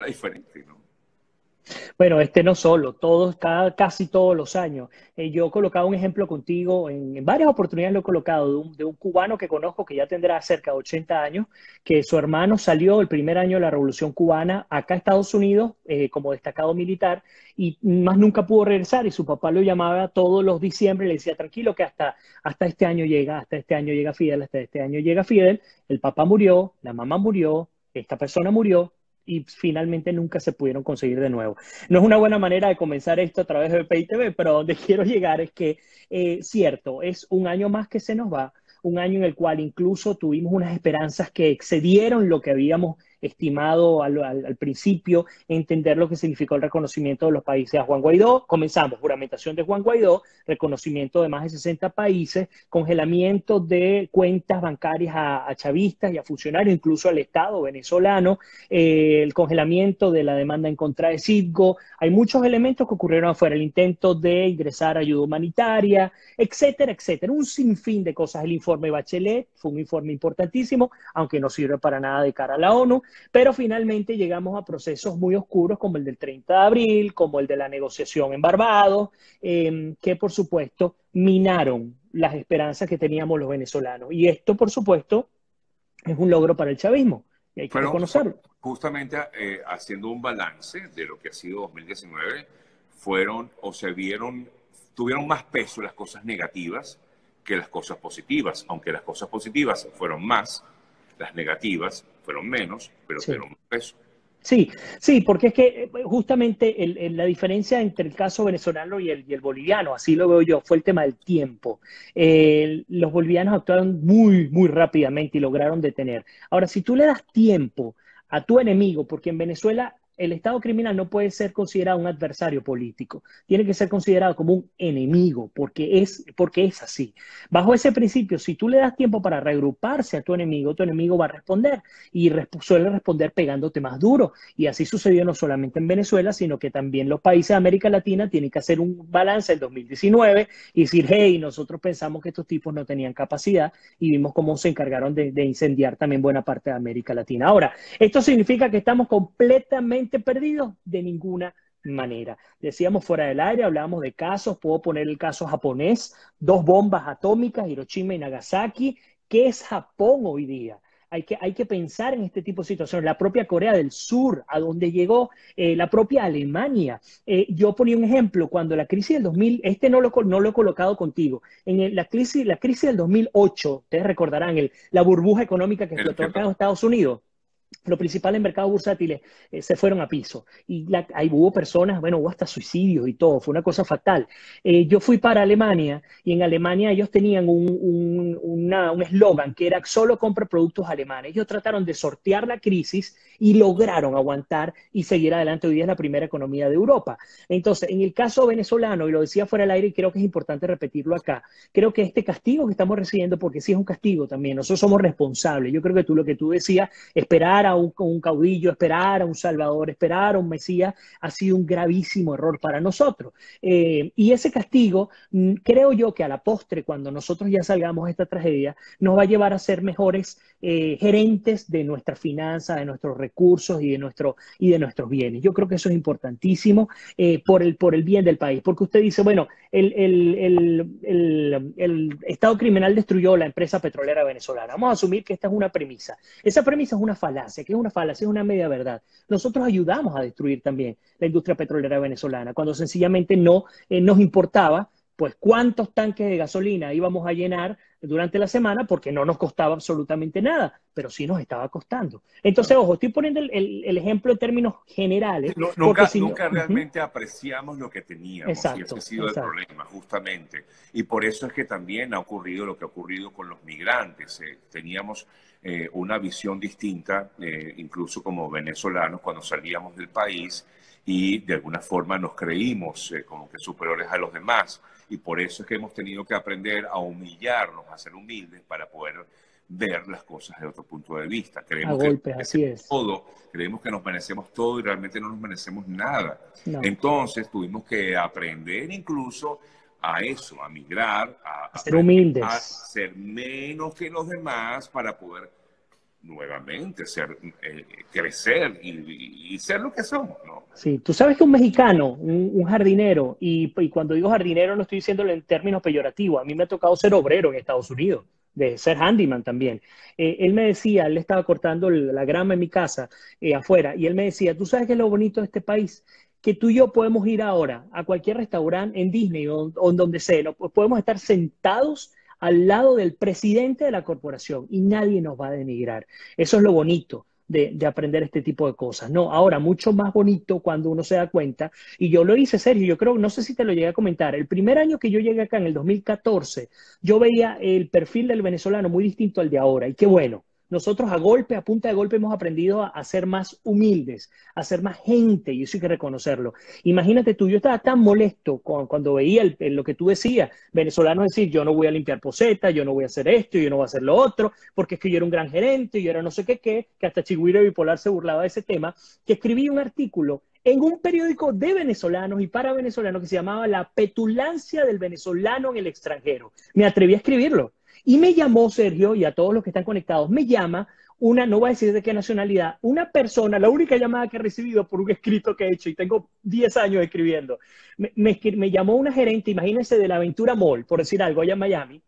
diferente, ¿no? Bueno, este no solo, casi todos los años. Yo he colocado un ejemplo contigo, en varias oportunidades lo he colocado, de un cubano que conozco que ya tendrá cerca de 80 años, que su hermano salió el primer año de la Revolución Cubana acá a Estados Unidos como destacado militar y más nunca pudo regresar y su papá lo llamaba todos los diciembre y le decía, tranquilo que hasta este año llega, hasta este año llega Fidel, hasta este año llega Fidel. El papá murió, la mamá murió, esta persona murió y finalmente nunca se pudieron conseguir de nuevo. No es una buena manera de comenzar esto a través de PITV, pero donde quiero llegar es que, cierto, es un año más que se nos va, un año en el cual incluso tuvimos unas esperanzas que excedieron lo que habíamos estimado al principio, entender lo que significó el reconocimiento de los países a Juan Guaidó. Comenzamos, juramentación de Juan Guaidó, reconocimiento de más de 60 países, congelamiento de cuentas bancarias a chavistas y a funcionarios, incluso al Estado venezolano, el congelamiento de la demanda en contra de Citgo. Hay muchos elementos que ocurrieron afuera, el intento de ingresar ayuda humanitaria, etcétera, etcétera. Un sinfín de cosas. El informe Bachelet fue un informe importantísimo, aunque no sirve para nada de cara a la ONU, pero finalmente llegamos a procesos muy oscuros como el del 30 de abril, como el de la negociación en Barbados, que por supuesto minaron las esperanzas que teníamos los venezolanos. Y esto, por supuesto, es un logro para el chavismo y hay que reconocerlo. Justamente haciendo un balance de lo que ha sido 2019, fueron o se vieron, tuvieron más peso las cosas negativas que las cosas positivas, aunque las cosas positivas fueron más, las negativas fueron menos, pero Sí. tuvieron más peso. Sí, sí, porque es que justamente la diferencia entre el caso venezolano y el boliviano, así lo veo yo, fue el tema del tiempo. Los bolivianos actuaron muy, muy rápidamente y lograron detener. Ahora, si tú le das tiempo a tu enemigo, porque en Venezuela el Estado criminal no puede ser considerado un adversario político, tiene que ser considerado como un enemigo, porque es así. Bajo ese principio, si tú le das tiempo para reagruparse a tu enemigo va a responder y suele responder pegándote más duro. Y así sucedió no solamente en Venezuela, sino que también los países de América Latina tienen que hacer un balance en 2019 y decir, hey, nosotros pensamos que estos tipos no tenían capacidad y vimos cómo se encargaron de incendiar también buena parte de América Latina. Ahora, ¿esto significa que estamos completamente perdidos? De ninguna manera. Decíamos fuera del aire, hablábamos de casos, puedo poner el caso japonés, 2 bombas atómicas, Hiroshima y Nagasaki. ¿Qué es Japón hoy día? Hay que pensar en este tipo de situaciones. La propia Corea del Sur, a donde llegó, la propia Alemania. Yo ponía un ejemplo, cuando la crisis del 2000, no lo he colocado contigo, la crisis del 2008, ustedes recordarán, la burbuja económica que El explotó que, acá en Estados Unidos. Los principales mercados bursátiles se fueron a piso y ahí hubo personas, bueno, hubo hasta suicidios y todo, fue una cosa fatal. Yo fui para Alemania y en Alemania ellos tenían un eslogan que era solo compra productos alemanes. Ellos trataron de sortear la crisis y lograron aguantar y seguir adelante. Hoy día es la primera economía de Europa. Entonces, en el caso venezolano, y lo decía fuera del aire y creo que es importante repetirlo acá, creo que este castigo que estamos recibiendo, porque sí es un castigo también, nosotros somos responsables. Yo creo que lo que tú decías, esperar a un caudillo, esperar a un salvador, esperar a un mesías, ha sido un gravísimo error para nosotros. Y ese castigo, creo yo que a la postre, cuando nosotros ya salgamos de esta tragedia, nos va a llevar a ser mejores gerentes de nuestras finanzas, de nuestros recursos y de nuestros bienes. Yo creo que eso es importantísimo por el bien del país, porque usted dice, bueno, el Estado criminal destruyó la empresa petrolera venezolana. Vamos a asumir que esta es una premisa. Esa premisa es una falacia, que es una falacia, es una media verdad. Nosotros ayudamos a destruir también la industria petrolera venezolana, cuando sencillamente no nos importaba pues cuántos tanques de gasolina íbamos a llenar durante la semana, porque no nos costaba absolutamente nada, pero sí nos estaba costando. Entonces, ojo, estoy poniendo el ejemplo en términos generales, porque nunca, si no, nunca realmente apreciamos lo que teníamos y ese ha exacto, sido el exacto. problema, justamente. Y por eso es que también ha ocurrido lo que ha ocurrido con los migrantes. Teníamos una visión distinta, incluso como venezolanos, cuando salíamos del país y de alguna forma nos creímos como que superiores a los demás. Y por eso es que hemos tenido que aprender a humillarnos, a ser humildes para poder ver las cosas de otro punto de vista. A Creemos que golpes, así es. todo, creemos que nos merecemos todo y realmente no nos merecemos nada. No, Entonces tuvimos que aprender incluso a eso, a migrar, a a ser aprender a humildes. ser menos que los demás para poder nuevamente ser, crecer y ser lo que somos, ¿no? Sí, tú sabes que un mexicano, un jardinero, y cuando digo jardinero no estoy diciéndolo en términos peyorativos, a mí me ha tocado ser obrero en Estados Unidos, de ser handyman también. Él me decía, él le estaba cortando la grama en mi casa afuera, y él me decía, ¿tú sabes qué es lo bonito de este país? Que tú y yo podemos ir ahora a cualquier restaurante en Disney o en donde sea, ¿no? Podemos estar sentados al lado del presidente de la corporación y nadie nos va a denigrar. Eso es lo bonito de aprender este tipo de cosas. No, ahora, mucho más bonito cuando uno se da cuenta, y yo lo hice, Sergio, yo creo, no sé si te lo llegué a comentar, el primer año que yo llegué acá, en el 2014, yo veía el perfil del venezolano muy distinto al de ahora, y qué bueno. Nosotros a punta de golpe, hemos aprendido a ser más humildes, a ser más gente, y eso hay que reconocerlo. Imagínate tú, yo estaba tan molesto cuando veía lo que tú decías, venezolanos decir, yo no voy a limpiar posetas, yo no voy a hacer esto, yo no voy a hacer lo otro, porque es que yo era un gran gerente, yo era no sé qué, que hasta Chigüiro Bipolar se burlaba de ese tema, que escribí un artículo en un periódico de venezolanos y para venezolanos que se llamaba La petulancia del venezolano en el extranjero. Me atreví a escribirlo. Y me llamó Sergio, y a todos los que están conectados, me llama una, no voy a decir de qué nacionalidad, una persona, la única llamada que he recibido por un escrito que he hecho, y tengo 10 años escribiendo, me llamó una gerente, imagínense, de la Aventura Mall, por decir algo, allá en Miami.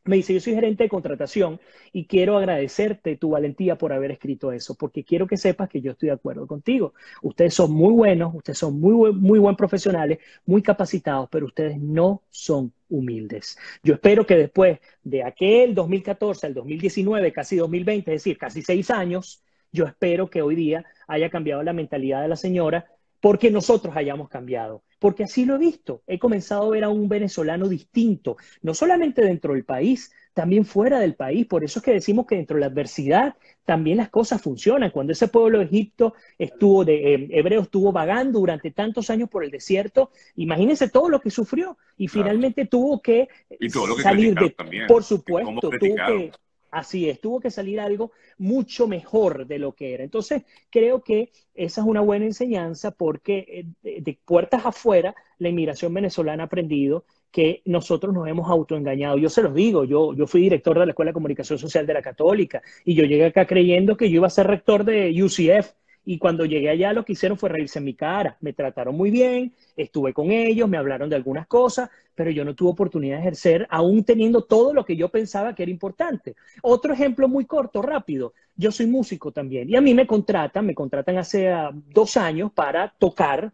Me dice, yo soy gerente de contratación y quiero agradecerte tu valentía por haber escrito eso, porque quiero que sepas que yo estoy de acuerdo contigo. Ustedes son muy buenos, ustedes son muy buen profesionales, muy capacitados, pero ustedes no son humildes. Yo espero que después de aquel 2014 al 2019, casi 2020, es decir, casi 6 años, yo espero que hoy día haya cambiado la mentalidad de la señora porque nosotros hayamos cambiado. Porque así lo he visto. He comenzado a ver a un venezolano distinto, no solamente dentro del país, también fuera del país. Por eso es que decimos que dentro de la adversidad también las cosas funcionan. Cuando ese pueblo de Egipto hebreo estuvo vagando durante tantos años por el desierto, imagínense todo lo que sufrió y Claro. finalmente tuvo que Y todo lo que salir criticaron de, también. por Cómo supuesto, criticaron. así es, tuvo que salir algo mucho mejor de lo que era. Entonces, creo que esa es una buena enseñanza porque de puertas afuera, la inmigración venezolana ha aprendido que nosotros nos hemos autoengañado. Yo se los digo, yo fui director de la Escuela de Comunicación Social de la Católica y yo llegué acá creyendo que yo iba a ser rector de UCF. Y cuando llegué allá lo que hicieron fue reírse en mi cara. Me trataron muy bien, estuve con ellos, me hablaron de algunas cosas, pero yo no tuve oportunidad de ejercer aún teniendo todo lo que yo pensaba que era importante. Otro ejemplo muy corto, rápido. Yo soy músico también y a mí me contratan hace 2 años para tocar,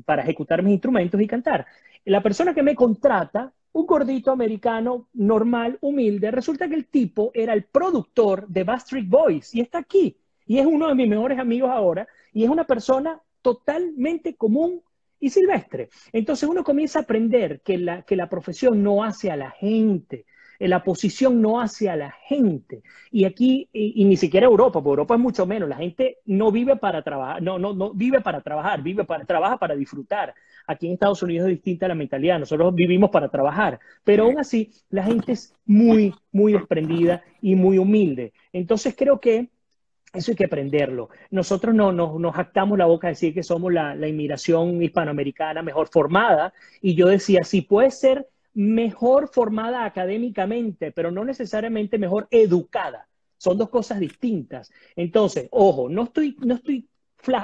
para ejecutar mis instrumentos y cantar. La persona que me contrata, un gordito americano normal, humilde, resulta que el tipo era el productor de Backstreet Boys y está aquí. Y es uno de mis mejores amigos ahora y es una persona totalmente común y silvestre. Entonces uno comienza a aprender que la profesión no hace a la gente, la posición no hace a la gente. Y aquí, y ni siquiera Europa, porque Europa es mucho menos, la gente no vive para trabajar, no vive para trabajar, trabaja para disfrutar. Aquí en Estados Unidos es distinta la mentalidad, nosotros vivimos para trabajar, pero aún así la gente es muy desprendida y muy humilde. Entonces creo que eso hay que aprenderlo. Nosotros nos jactamos la boca de decir que somos la inmigración hispanoamericana mejor formada. Y yo decía, sí puede ser mejor formada académicamente, pero no necesariamente mejor educada. Son dos cosas distintas. Entonces, ojo, no estoy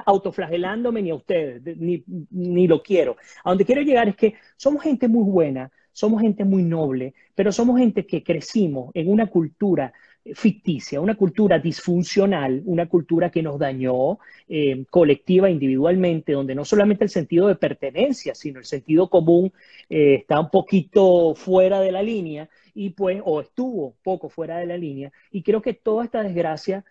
autoflagelándome ni a ustedes, ni lo quiero. A donde quiero llegar es que somos gente muy buena, somos gente muy noble, pero somos gente que crecimos en una cultura ficticia, una cultura disfuncional, una cultura que nos dañó colectiva, individualmente, donde no solamente el sentido de pertenencia, sino el sentido común está un poquito fuera de la línea y pues, o estuvo poco fuera de la línea. Y creo que toda esta desgracia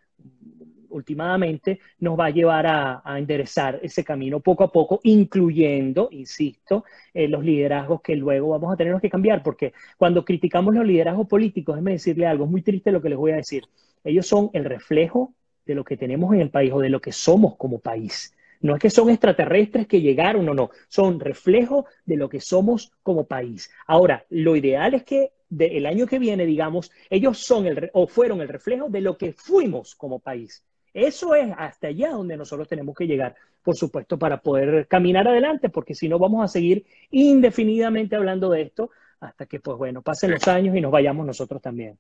últimamente nos va a llevar a enderezar ese camino poco a poco, incluyendo, insisto, los liderazgos que luego vamos a tener que cambiar, porque cuando criticamos los liderazgos políticos, déjeme decirle algo, es muy triste lo que les voy a decir, ellos son el reflejo de lo que tenemos en el país o de lo que somos como país. No es que son extraterrestres que llegaron, no, son reflejo de lo que somos como país. Ahora, lo ideal es que el año que viene, digamos, ellos son o fueron el reflejo de lo que fuimos como país. Eso es hasta allá donde nosotros tenemos que llegar, por supuesto, para poder caminar adelante, porque si no vamos a seguir indefinidamente hablando de esto hasta que, pues bueno, pasen los años y nos vayamos nosotros también.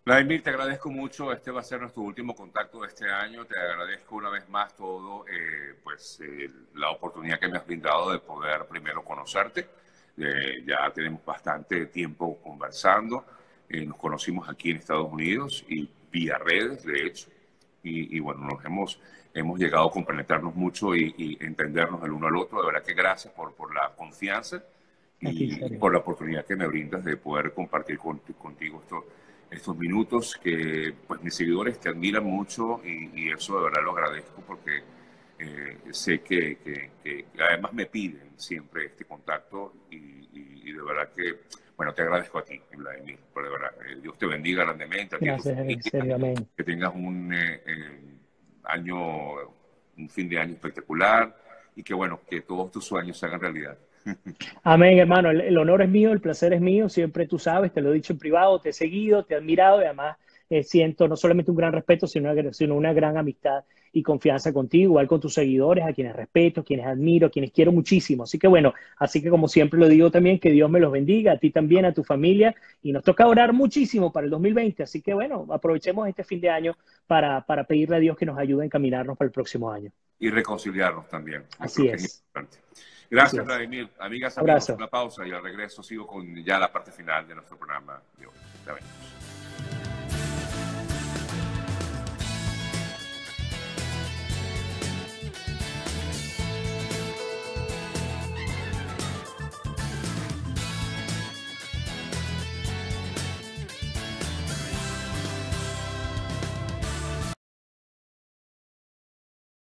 Vladimir, te agradezco mucho. Este va a ser nuestro último contacto de este año. Te agradezco una vez más todo, la oportunidad que me has brindado de poder primero conocerte. Ya tenemos bastante tiempo conversando. Nos conocimos aquí en Estados Unidos y vía redes, de hecho. Y bueno, hemos llegado a compenetrarnos mucho y entendernos el uno al otro. De verdad que gracias por la confianza Aquí, y serio. por la oportunidad que me brindas de poder compartir contigo estos minutos que pues mis seguidores te admiran mucho y eso de verdad lo agradezco porque sé que además me piden siempre este contacto y de verdad que, bueno, te agradezco a ti, Vladimir, por de verdad. Dios te bendiga grandemente, a ti y a tu Gracias, en familia, serio, amén. que tengas un fin de año espectacular y que, bueno, que todos tus sueños se hagan realidad. Amén, hermano. El honor es mío, el placer es mío. Siempre tú sabes, te lo he dicho en privado, te he seguido, te he admirado y además siento no solamente un gran respeto, sino una gran amistad y confianza contigo, igual con tus seguidores, a quienes respeto, quienes admiro, quienes quiero muchísimo. Así que bueno, así que como siempre lo digo también, que Dios me los bendiga, a ti también, a tu familia. Y nos toca orar muchísimo para el 2020. Así que bueno, aprovechemos este fin de año para pedirle a Dios que nos ayude a encaminarnos para el próximo año. Y reconciliarnos también. Yo creo Así que es es, importante. así Gracias, es. Vladimir. Amigas, amigos, Abrazo. una pausa y al regreso sigo con ya la parte final de nuestro programa de hoy. Ya venimos.